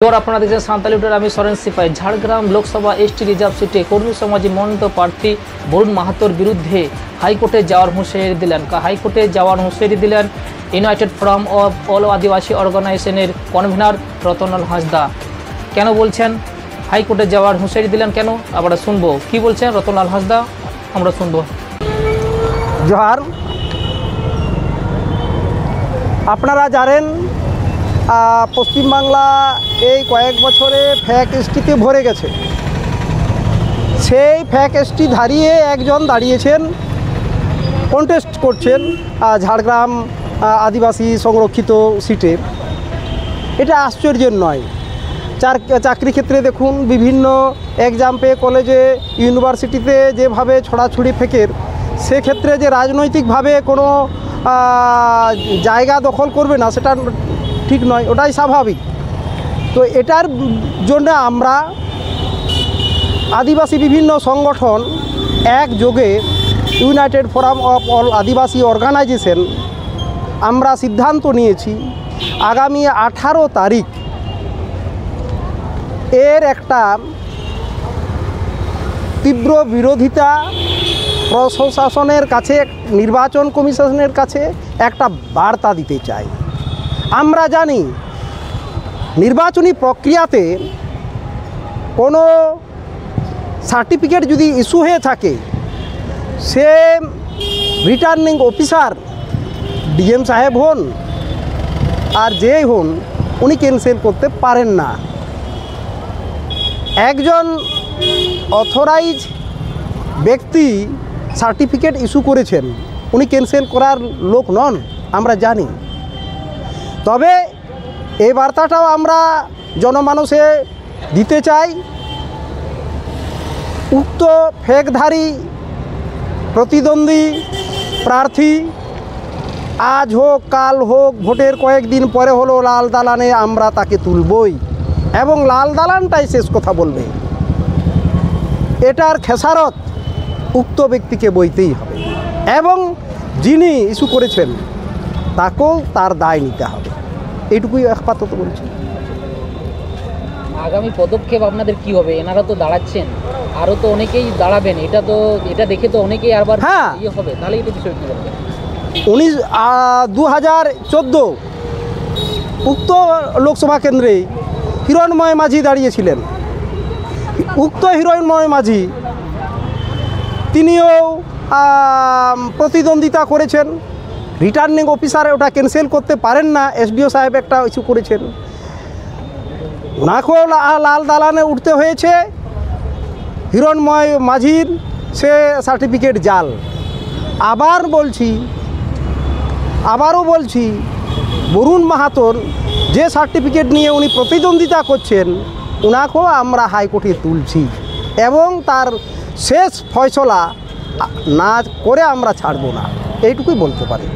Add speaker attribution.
Speaker 1: আপনারা দেখছেন সাঁওতালি উডার আমি সরেন সিপাই। ঝাড়গ্রাম লোকসভা এসটি রিজার্ভ সিটে কর্মী সমাজী মনোনীত প্রার্থী বরুণ মাহাতোর বিরুদ্ধে হাইকোর্টে যাওয়ার হুঁশিয়ারি দিলেন ইউনাইটেড ফোরাম অফ অল আদিবাসী অর্গানাইজেশনের কনভেনার রতনলাল হাঁসদা। কেন বলছেন হাইকোর্টে যাওয়ার হুঁশিয়ারি দিলেন, কেন আমরা শুনবো কি বলছেন রতনলাল হাঁসদা, আমরা শুনবো।
Speaker 2: জোহার। আপনারা জানেন পশ্চিমবাংলা এই কয়েক বছরে ফ্যাক এসটিতে ভরে গেছে। সেই ফ্যাক এসটি ধারিয়ে একজন দাঁড়িয়েছেন, কন্টেস্ট করছেন ঝাড়গ্রাম আদিবাসী সংরক্ষিত সিটে। এটা আশ্চর্যের নয়। চাকরি ক্ষেত্রে দেখুন, বিভিন্ন এক্সাম পেয়ে কলেজে ইউনিভার্সিটিতে যেভাবে ছড়াছড়ি ফেকের, সেক্ষেত্রে যে রাজনৈতিকভাবে কোনো জায়গা দখল করবে না সেটা ঠিক নয়, ওটাই স্বাভাবিক। তো এটার জন্য আমরা আদিবাসী বিভিন্ন সংগঠন একযোগে United Forum of All Adivasi Organisation আমরা সিদ্ধান্ত নিয়েছি আগামী 18 তারিখ এর একটা তীব্র বিরোধিতা প্রশাসনের কাছে, নির্বাচন কমিশনের কাছে একটা বার্তা দিতে চাই। আমরা জানি নির্বাচনী প্রক্রিয়াতে কোনো সার্টিফিকেট যদি ইস্যু হয়ে থাকে, সে রিটার্নিং অফিসার ডিএম সাহেব হন আর যেই হন, উনি ক্যান্সেল করতে পারেন না। একজন অথরাইজ ব্যক্তি সার্টিফিকেট ইস্যু করেছেন, উনি ক্যান্সেল করার লোক নন, আমরা জানি। তবে এই বার্তাটাও আমরা জনমানসে দিতে চাই। উক্ত ফেকধারী প্রতিদ্বন্দ্বী প্রার্থী আজ হোক কাল হোক, ভোটের কয়েকদিন পরে হলো লাল দালানে আমরা তাকে তুলবই এবং লাল দালানটাই শেষ কথা বলবে। এটার খেসারত উক্ত ব্যক্তিকে বইতেই হবে এবং যিনি ইস্যু করেছেন তাকেও তার দায় নিতে হবে। এইটুকুই আপাতত বলছি।
Speaker 1: আগামী পদক্ষেপ আপনাদের কি হবে? এনারা তো দাঁড়াচ্ছেন, আরও তো অনেকেই দাঁড়াবেন, এটা দেখে তো অনেকেই আরবার ইয়ে হবে, তাহলে এটা বিষয় কী বলবেন?
Speaker 2: 2014 উক্ত লোকসভা কেন্দ্রে হিরণময় মাঝি দাঁড়িয়েছিলেন। উক্ত হিরণময় মাঝি তিনিও প্রতিদ্বন্দ্বিতা করেছেন। রিটার্নিং অফিসারে ওটা ক্যান্সেল করতে পারেন না, এসডিও সাহেব একটা ইস্যু করেছেন, ওনাকেও লাল দালানে উঠতে হয়েছে। হিরণময় মাঝির সে সার্টিফিকেট জাল। আবারও বলছি বরুণ মাহাতোর যে সার্টিফিকেট নিয়ে উনি প্রতিদ্বন্দ্বিতা করছেন, ওনাকেও আমরা হাইকোর্টে তুলছি এবং তার শেষ ফয়সলা না করে আমরা ছাড়ব না, এইটুকুই বলতে পারি।